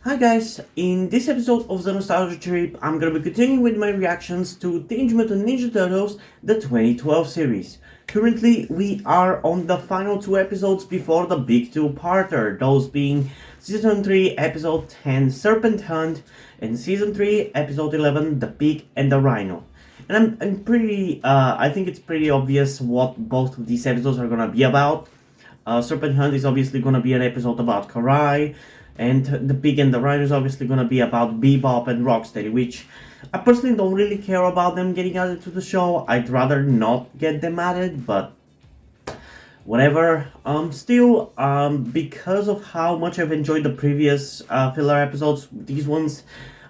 Hi guys, in this episode of the Nostalgia Trip, I'm gonna be continuing with my reactions to Teenage Mutant Ninja Turtles, the 2012 series. Currently, we are on the final two episodes before the big two-parter, those being Season 3, Episode 10, Serpent Hunt, and Season 3, Episode 11, The Pig and the Rhino. And I'm pretty, I think it's pretty obvious what both of these episodes are gonna be about. Serpent Hunt is obviously gonna be an episode about Karai, and The Pig and the Rhino is obviously gonna be about Bebop and Rocksteady, which I personally don't really care about them getting added to the show. I'd rather not get them added, but whatever. Still, because of how much I've enjoyed the previous filler episodes, these ones,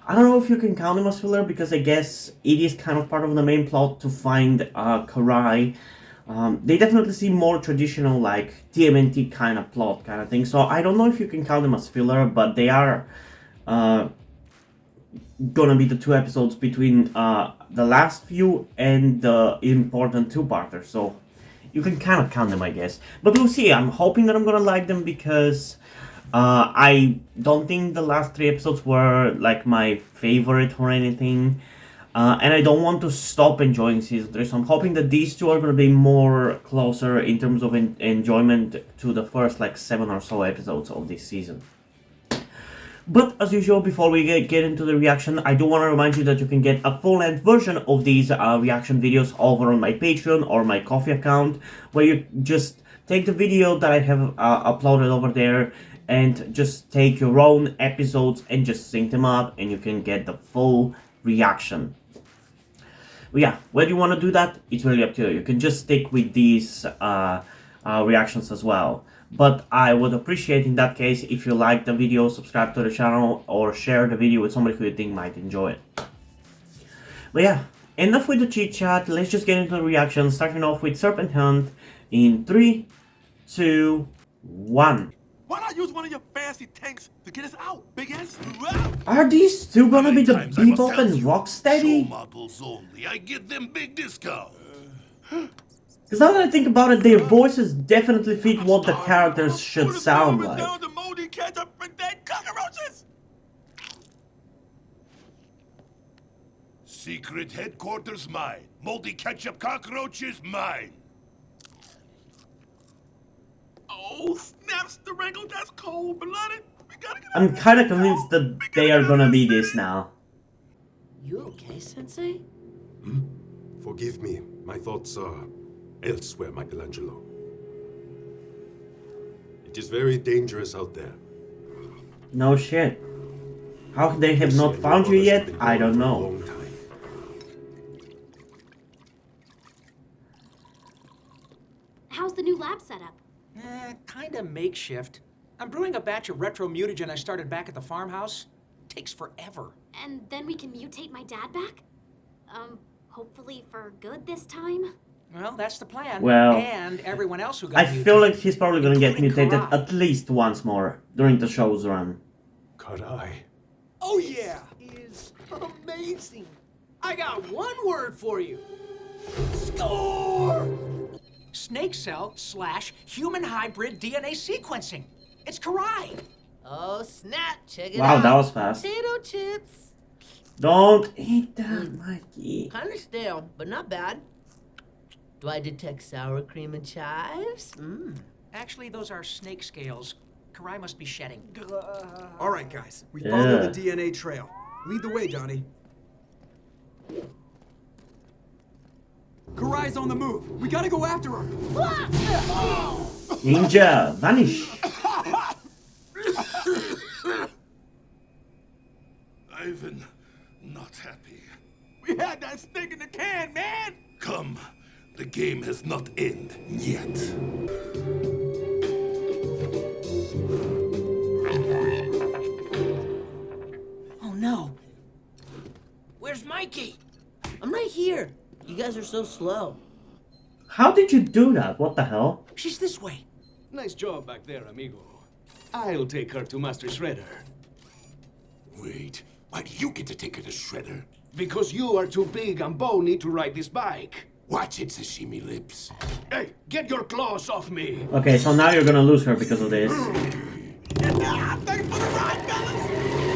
I don't know if you can count them as filler, because I guess it is kind of part of the main plot to find Karai. They definitely seem more traditional, like TMNT kind of plot kind of thing. So I don't know if you can count them as filler, but they are gonna be the two episodes between the last few and the important two-parter. So you can kind of count them, I guess. But we'll see. I'm hoping that I'm gonna like them because I don't think the last three episodes were like my favorite or anything. And I don't want to stop enjoying Season 3, so I'm hoping that these two are going to be more closer in terms of enjoyment to the first like 7 or so episodes of this season. But as usual, before we get into the reaction, I do want to remind you that you can get a full-length version of these reaction videos over on my Patreon or my Ko-fi account, where you just take the video that I have uploaded over there and just take your own episodes and just sync them up, and you can get the full reaction. But yeah, whether you want to do that, it's really up to you. You can just stick with these reactions as well. But I would appreciate in that case if you like the video, subscribe to the channel, or share the video with somebody who you think might enjoy it. But yeah, enough with the chit chat. Let's just get into the reaction, starting off with Serpent Hunt in 3, 2, 1. Why not use one of your fancy tanks to get us out, big ass? Are these two gonna be the Bebop and Rocksteady? Show models only. I give them big discount. Because now that I think about it, their voices definitely fit what the characters should sound like. The moldy ketchup and dead cockroaches. Secret headquarters mine. Moldy ketchup cockroaches mine. Oh, snaps the wrinkle, that's cold-blooded. We gotta get I'm kind of convinced that they are gonna be this now. You okay, Sensei? Forgive me. My thoughts are elsewhere, Michelangelo. It is very dangerous out there. No shit. How they have not found you yet, I don't know. How's the new lab setup? Kinda makeshift. I'm brewing a batch of retro mutagen I started back at the farmhouse. Takes forever. And then we can mutate my dad back? Hopefully for good this time? Well, that's the plan. Well, and everyone else who got I feel mutated. like he's probably gonna get Including mutated Karai. at least once more during the show's run. Karai. Oh yeah, is amazing. I got one word for you. Score! Snake cell / human hybrid DNA sequencing. It's Karai. Oh snap, check it Wow, out. that was fast. Potato chips. Don't eat that, Mikey. Kinda stale, but not bad. Do I detect sour cream and chives? Actually, those are snake scales. Karai must be shedding. All right, guys, we followed Yeah. the DNA trail. Lead the way, Donnie. Karai's on the move. We gotta go after her. Ninja, vanish. Ivan, not happy. We had that snake in the can, man. Come, the game has not ended yet. Oh no. Where's Mikey? I'm right here. You guys are so slow. How did you do that? What the hell? She's this way. Nice job back there, amigo. I'll take her to Master Shredder. Wait, why do you get to take her to Shredder? Because you are too big and bony to ride this bike. Watch it, sashimi lips. Hey, get your claws off me! Okay, so now you're gonna lose her because of this. Thanks for the ride, fellas.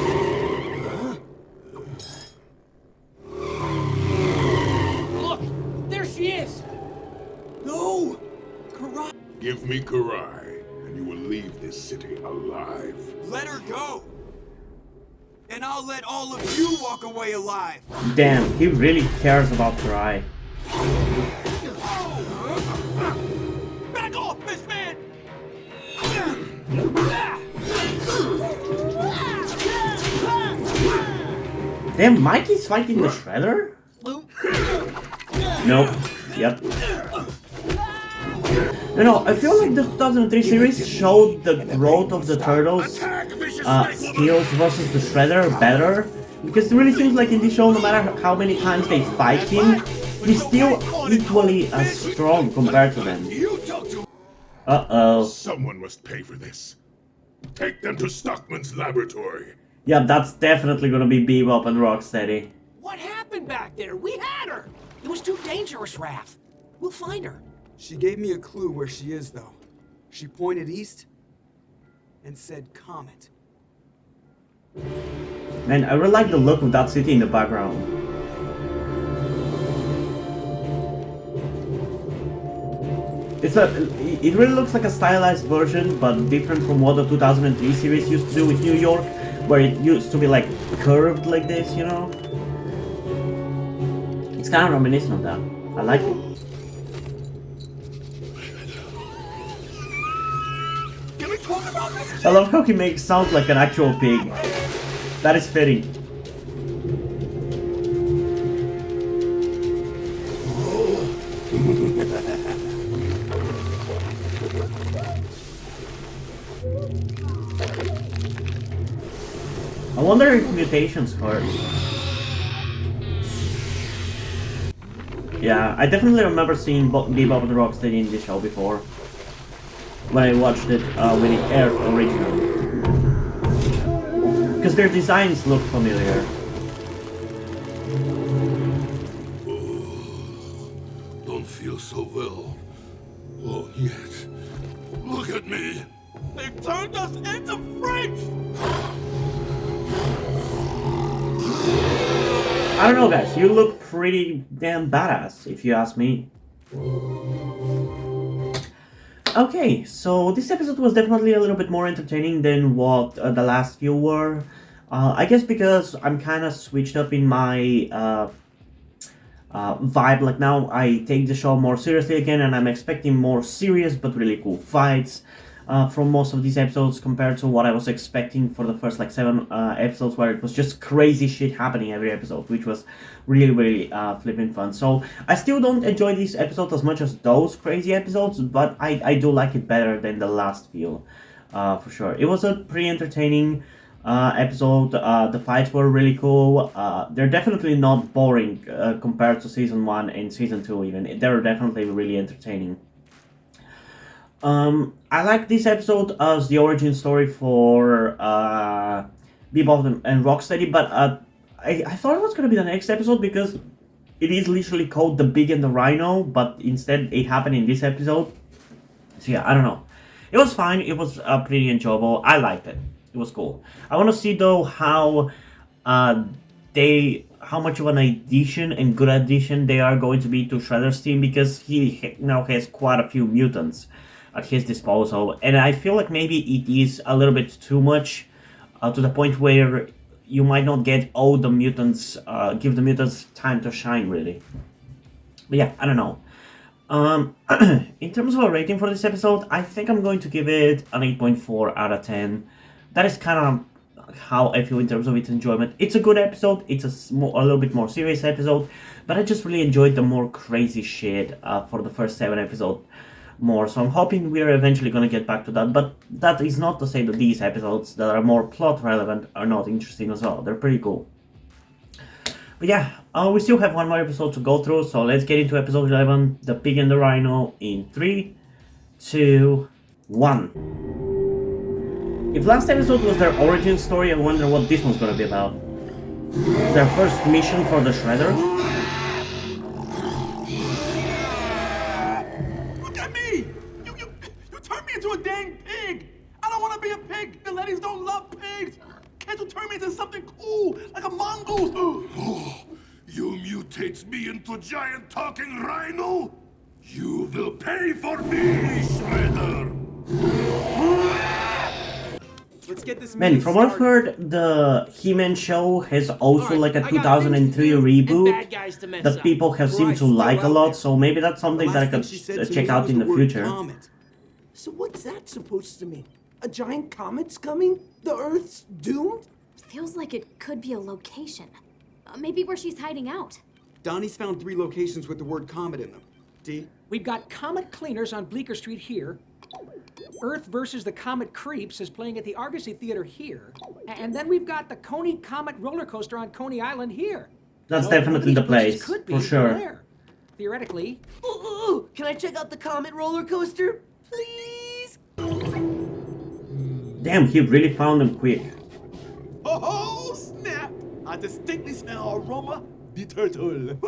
Karai. Give me Karai, and you will leave this city alive. Let her go. And I'll let all of you walk away alive. Damn, he really cares about Karai. Back off, fishman! Damn, Mikey's fighting the Shredder? Nope. Yep. You know, I feel like the 2003 series showed the growth of the Turtles' skills versus the Shredder better. Because it really seems like in this show, no matter how many times they fight him, he's still equally as strong compared to them. Uh-oh. Someone must pay for this. Take them to Stockman's laboratory. Yeah, that's definitely gonna be Bebop and Rocksteady. What happened back there? We had her! It was too dangerous, Raph. We'll find her. She gave me a clue where she is, though. She pointed east and said Comet. Man, I really like the look of that city in the background. It really looks like a stylized version, but different from what the 2003 series used to do with New York, where it used to be like curved like this, you know? It's kind of reminiscent of that. I like it. Can we talk about this? I love how he makes sound like an actual pig. That is fitting. I wonder if mutations hurt. Yeah, I definitely remember seeing Bebop and Rocksteady in this show before. When I watched it when it aired originally. Because their designs look familiar. Don't feel so well. Oh, yet. Look at me. They've turned us into freaks! I don't know, guys. You look pretty damn badass, if you ask me. Okay, so this episode was definitely a little bit more entertaining than what the last few were. I guess because I'm kind of switched up in my vibe. Like now I take the show more seriously again, and I'm expecting more serious but really cool fights from most of these episodes compared to what I was expecting for the first like 7 episodes, where it was just crazy shit happening every episode, which was really flipping fun. So I still don't enjoy this episode as much as those crazy episodes, but I do like it better than the last few, for sure. It was a pretty entertaining episode. The fights were really cool. They're definitely not boring compared to season 1 and season 2 even. They're definitely really entertaining. I like this episode as the origin story for Bebop and Rocksteady, but I thought it was going to be the next episode because it is literally called The Big and the Rhino, but instead it happened in this episode. So yeah, I don't know. It was fine. It was pretty enjoyable. I liked it. It was cool. I want to see though how much of an addition and good addition they are going to be to Shredder's team, because he now has quite a few mutants at his disposal, and I feel like maybe it is a little bit too much to the point where you might not get all the mutants, give the mutants time to shine really. But yeah, I don't know. In terms of a rating for this episode, I think I'm going to give it an 8.4 out of 10. That is kind of how I feel in terms of its enjoyment. It's a good episode. It's a little bit more serious episode, but I just really enjoyed the more crazy shit for the first 7 episodes more. So I'm hoping we're eventually going to get back to that, but that is not to say that these episodes that are more plot relevant are not interesting as well. They're pretty cool. But yeah, we still have one more episode to go through, so let's get into episode 11, The Pig and the Rhino, in 3, 2, 1. If last episode was their origin story, I wonder what this one's gonna be about. Their first mission for the Shredder? Look at me! You turned me into a dang pig! I don't want to be a pig! The ladies don't love pigs! Can't you turn me into something cool, like a mongoose? You mutate me into giant talking rhino? You will pay for me, Shredder! Let's get this Man, meeting from what I've started. heard, the He-Man show has also Alright, like a I got things to 2003 do and reboot bad guys to mess that up. people have seemed to Christ, like a still out lot, there. so maybe that's The something that I last thing could she said to check me out was in the word future. comet. So what's that supposed to mean? A giant comet's coming? The Earth's doomed? Feels like it could be a location. Maybe where she's hiding out. Donnie's found 3 locations with the word comet in them. D? We've got Comet Cleaners on Bleecker Street here. Earth versus the Comet Creeps is playing at the Argosy Theater here. And then we've got the Coney Comet roller coaster on Coney Island here. That's So one of definitely these the places place, could be for sure. there. Theoretically, Ooh, can I check out the Comet roller coaster? Please? Damn, he really found them quick. Oh, snap! I distinctly smell aroma the turtle.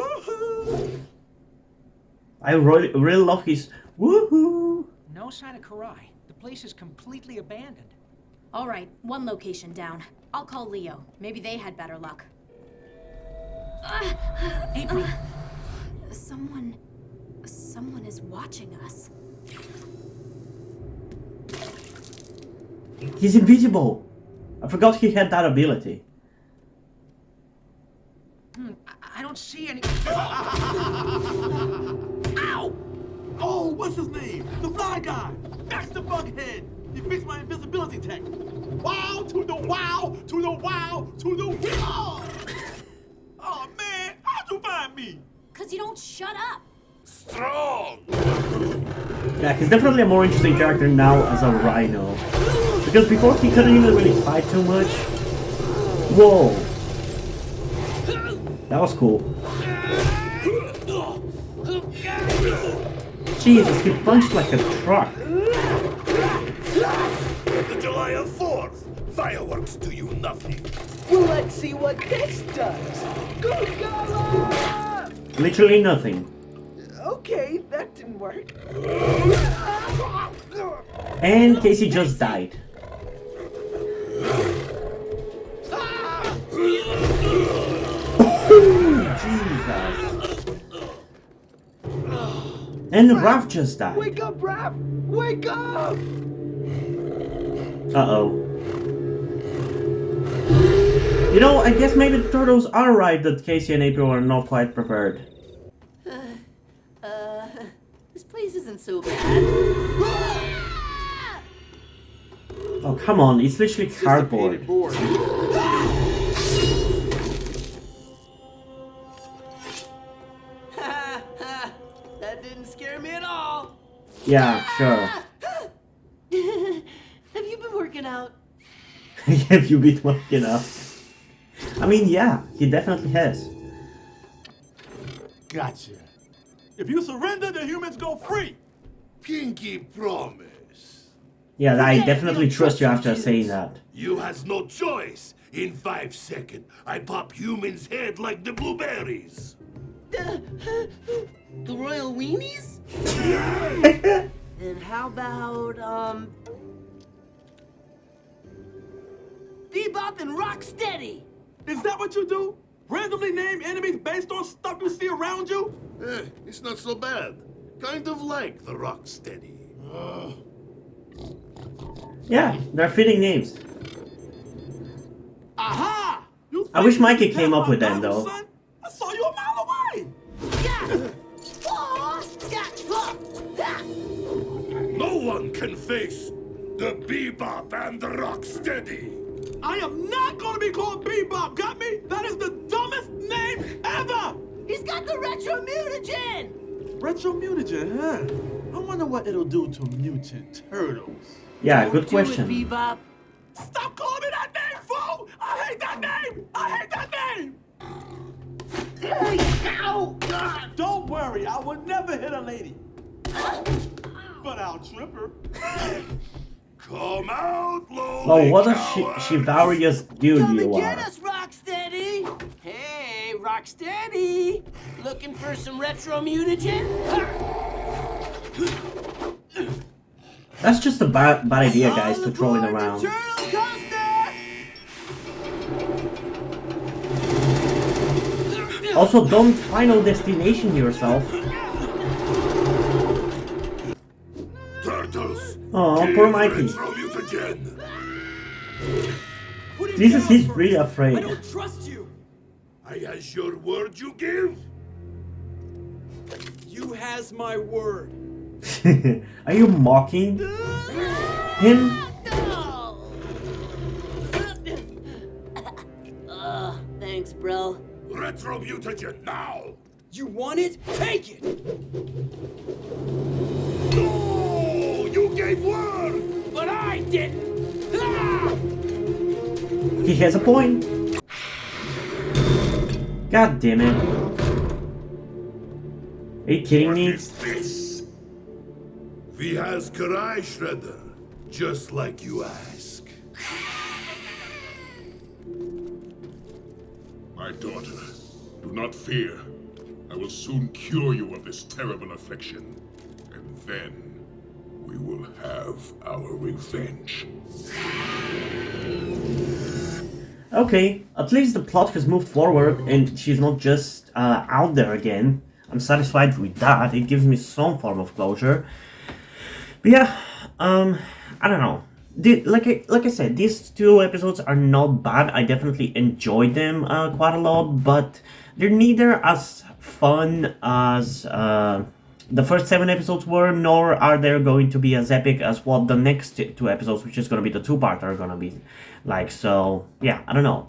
I really love his woohoo. no sign of Karai. The place is completely abandoned. All right, 1 location down. I'll call Leo. Maybe they had better luck. April, Someone is watching us. He's invisible. I forgot he had that ability. I don't see any. Ow! Oh, what's his name? The fly guy. That's the bughead. He fixed my invisibility tech. Wow to the wow to the wow to the wow. Oh man, how'd you find me? 'Cause you don't shut up. Strong! Yeah, he's definitely a more interesting character now as a Rhino. Because before he couldn't even really fight too much. Whoa. That was cool. Jesus, he punched like a truck. The July 4th! Fireworks do you nothing. Well, let's see what this does. Go-Gala! Literally nothing. Okay, that didn't work. And Casey just died. Jesus. And Raph just died. Wake up, Raph! Wake up! Uh-oh. You know, I guess maybe the turtles are right that Casey and April are not quite prepared. This place isn't so bad. Oh, come on, it's literally Just a painted cardboard. board. That didn't scare me at all. Yeah, sure. Have you been working out? Have you been working out? I mean, yeah, he definitely has. Gotcha. If you surrender, the humans go free. Pinky promise. Yeah, I definitely trust you after saying that. You has no choice. In 5 seconds, I pop human's head like the blueberries. The Royal Weenies? And how about, Bebop and Rocksteady? Is that what you do? Randomly name enemies based on stuff you see around you? It's not so bad. Kind of like the Rocksteady. Yeah, they're fitting names. Aha! You I wish think you Mikey can came test up my with them, battle, though. son? I saw you a mile away. No one can face the Bebop and the Rocksteady. I am not gonna be called Bebop, got me? That is the dumbest name ever! He's got the retro mutagen! Retro mutagen, huh? I wonder what it'll do to mutant turtles. Yeah, good Do it, question. Bebop. Stop calling me that name, fool! I hate that name! I hate that name! Hey, ow! Don't worry, I will never hit a lady. But I'll trip her. Come out, lowly Oh, what a cowards. chivalrous dude Come you and get are. us, Rocksteady! Hey, Rocksteady! Looking for some retro mutagen? That's just a bad idea, guys, All to throw it aboard the around. Turtle Coaster! Also, don't Final Destination yourself. Turtles! Oh, Give poor Mikey. Retro Mutagen! Put him Jesus, down he's first. really afraid. I don't trust you. I has your word you give? You has my word. Are you mocking him? Thanks, bro. Retro Mutagen now! You want it? Take it. No! You gave word! But I didn't. Ah! He has a point. God damn it. Are you kidding What me? is this? We has Karai Shredder, just like you ask. My daughter, do not fear. I will soon cure you of this terrible affliction. And then we will have our revenge. Okay, at least the plot has moved forward and she's not just out there again. I'm satisfied with that. It gives me some form of closure. But yeah, I don't know. Like I said, these two episodes are not bad. I definitely enjoyed them quite a lot, but they're neither as fun as the first 7 episodes were, nor are they going to be as epic as what the next 2 episodes, which is going to be the 2-part, are going to be like. So yeah, I don't know.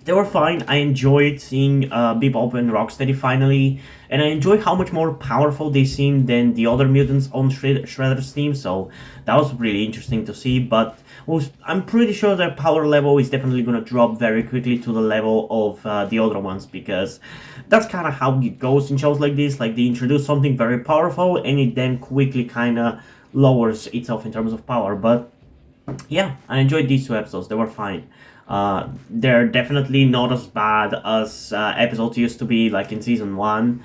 They were fine. I enjoyed seeing Bebop and Rocksteady finally, and I enjoy how much more powerful they seem than the other mutants on Shredder's team, so that was really interesting to see, but I'm pretty sure their power level is definitely going to drop very quickly to the level of the other ones, because that's kind of how it goes in shows like this. Like, they introduce something very powerful, and it then quickly kind of lowers itself in terms of power. But yeah, I enjoyed these 2 episodes. They were fine. They're definitely not as bad as episodes used to be, like in season 1.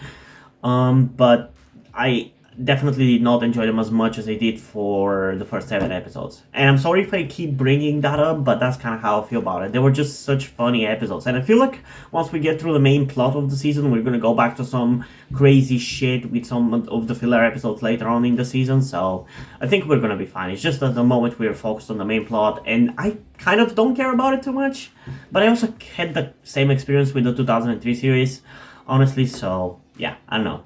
But I definitely did not enjoy them as much as I did for the first 7 episodes. And I'm sorry if I keep bringing that up, but that's kind of how I feel about it. They were just such funny episodes. And I feel like once we get through the main plot of the season, we're going to go back to some crazy shit with some of the filler episodes later on in the season. So I think we're going to be fine. It's just at the moment we're focused on the main plot, and I kind of don't care about it too much. But I also had the same experience with the 2003 series, honestly. So yeah, I don't know.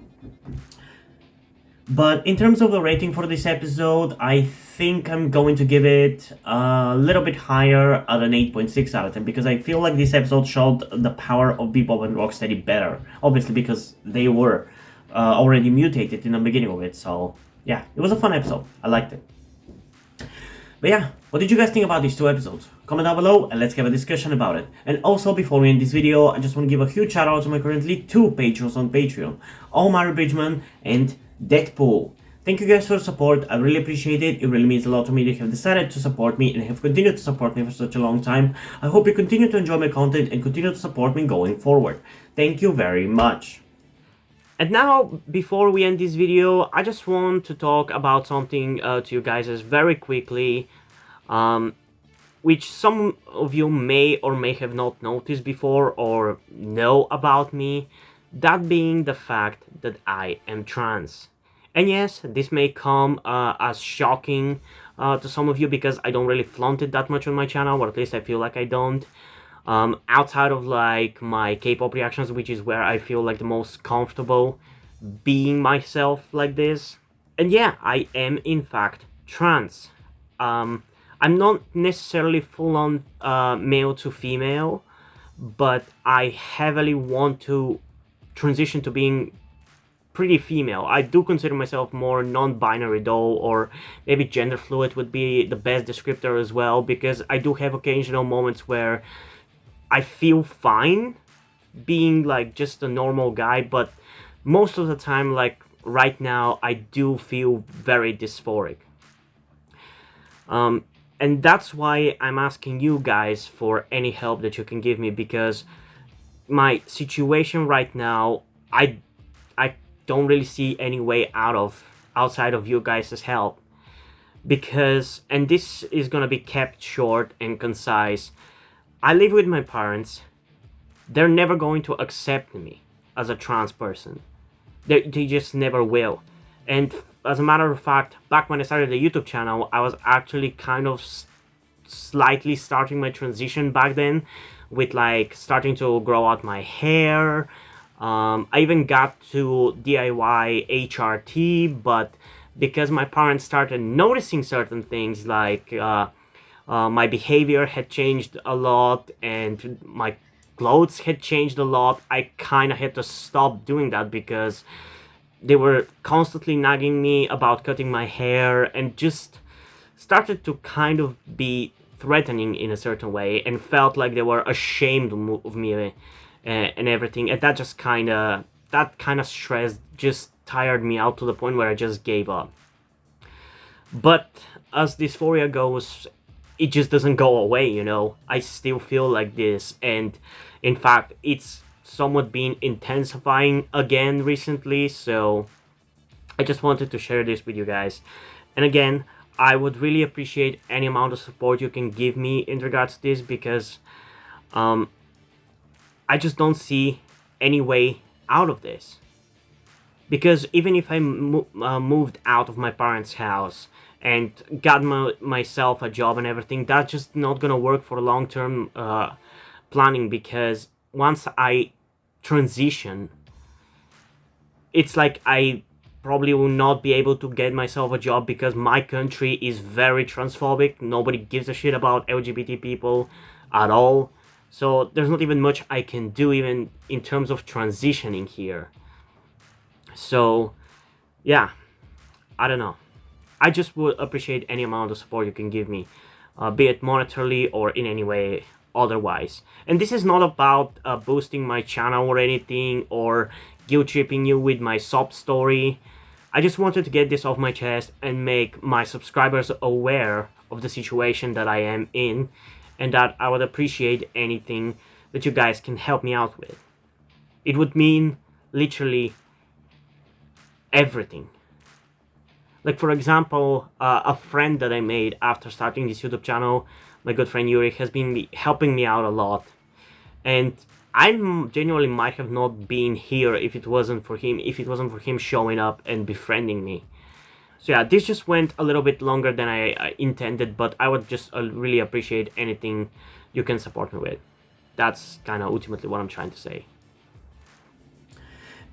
But in terms of the rating for this episode, I think I'm going to give it a little bit higher at an 8.6 out of 10, because I feel like this episode showed the power of Bebop and Rocksteady better. Obviously, because they were already mutated in the beginning of it. So yeah, it was a fun episode. I liked it. But yeah, what did you guys think about these 2 episodes? Comment down below and let's have a discussion about it. And also, before we end this video, I just want to give a huge shout out to my currently 2 patrons on Patreon, Omar Bridgman and Deadpool. Thank you guys for the support. I really appreciate it. It really means a lot to me that you have decided to support me and have continued to support me for such a long time. I hope you continue to enjoy my content and continue to support me going forward. Thank you very much. And now, before we end this video, I just want to talk about something to you guys very quickly, which some of you may or may have not noticed before or know about me, that being the fact that I am trans. And yes, this may come as shocking to some of you, because I don't really flaunt it that much on my channel, or at least I feel like I don't. Outside of like my K-pop reactions, which is where I feel like the most comfortable being myself like this. And yeah, I am in fact trans. I'm not necessarily full-on male to female, but I heavily want to transition to being pretty female. I do consider myself more non-binary though, or maybe gender fluid would be the best descriptor as well, because I do have occasional moments where I feel fine being like just a normal guy, but most of the time, like right now, I do feel very dysphoric. And that's why I'm asking you guys for any help that you can give me, because my situation right now, I don't really see any way outside of you guys' help. Because, and this is gonna be kept short and concise, I live with my parents. They're never going to accept me as a trans person. They just never will. And as a matter of fact, back when I started the YouTube channel, I was actually kind of slightly starting my transition back then, with like starting to grow out my hair. I even got to DIY HRT, but because my parents started noticing certain things, like my behavior had changed a lot and my clothes had changed a lot, I kind of had to stop doing that because they were constantly nagging me about cutting my hair and just started to kind of be threatening in a certain way, and felt like they were ashamed of me and everything. And that just kind of stress just tired me out to the point where I just gave up. But as dysphoria goes, it just doesn't go away, you know. I still feel like this, and in fact it's somewhat been intensifying again recently, so I just wanted to share this with you guys. And again, I would really appreciate any amount of support you can give me in regards to this, because I just don't see any way out of this. Because even if I moved out of my parents' house and got myself a job and everything, that's just not gonna work for long-term planning, because once I transition, it's like I probably will not be able to get myself a job, because my country is very transphobic. Nobody gives a shit about LGBT people at all. So there's not even much I can do even in terms of transitioning here. So yeah, I don't know. I just would appreciate any amount of support you can give me, be it monetarily or in any way otherwise. And this is not about boosting my channel or anything, or guilt tripping you with my sob story. I just wanted to get this off my chest and make my subscribers aware of the situation that I am in, and that I would appreciate anything that you guys can help me out with. It would mean literally everything. Like, for example, a friend that I made after starting this YouTube channel, my good friend Yuri, has been helping me out a lot. And I genuinely might have not been here if it wasn't for him showing up and befriending me. So yeah, this just went a little bit longer than I intended, but I would just really appreciate anything you can support me with. That's kind of ultimately what I'm trying to say.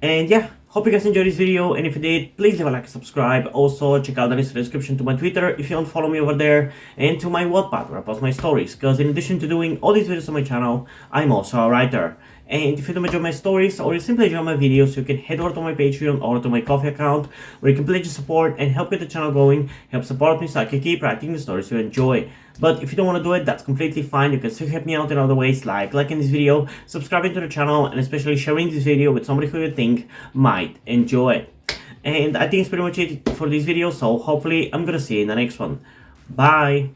And yeah, hope you guys enjoyed this video, and if you did, please leave a like and subscribe. Also, check out the link in the description to my Twitter if you don't follow me over there, and to my Wattpad where I post my stories, because in addition to doing all these videos on my channel, I'm also a writer. And if you don't enjoy my stories, or you simply enjoy my videos, you can head over to my Patreon or to my Ko-fi account, where you can pledge your support and help get the channel going, help support me so I can keep writing the stories you enjoy. But if you don't want to do it, that's completely fine. You can still help me out in other ways, like liking this video, subscribing to the channel, and especially sharing this video with somebody who you think might enjoy it. And I think it's pretty much it for this video, so hopefully I'm gonna see you in the next one. Bye!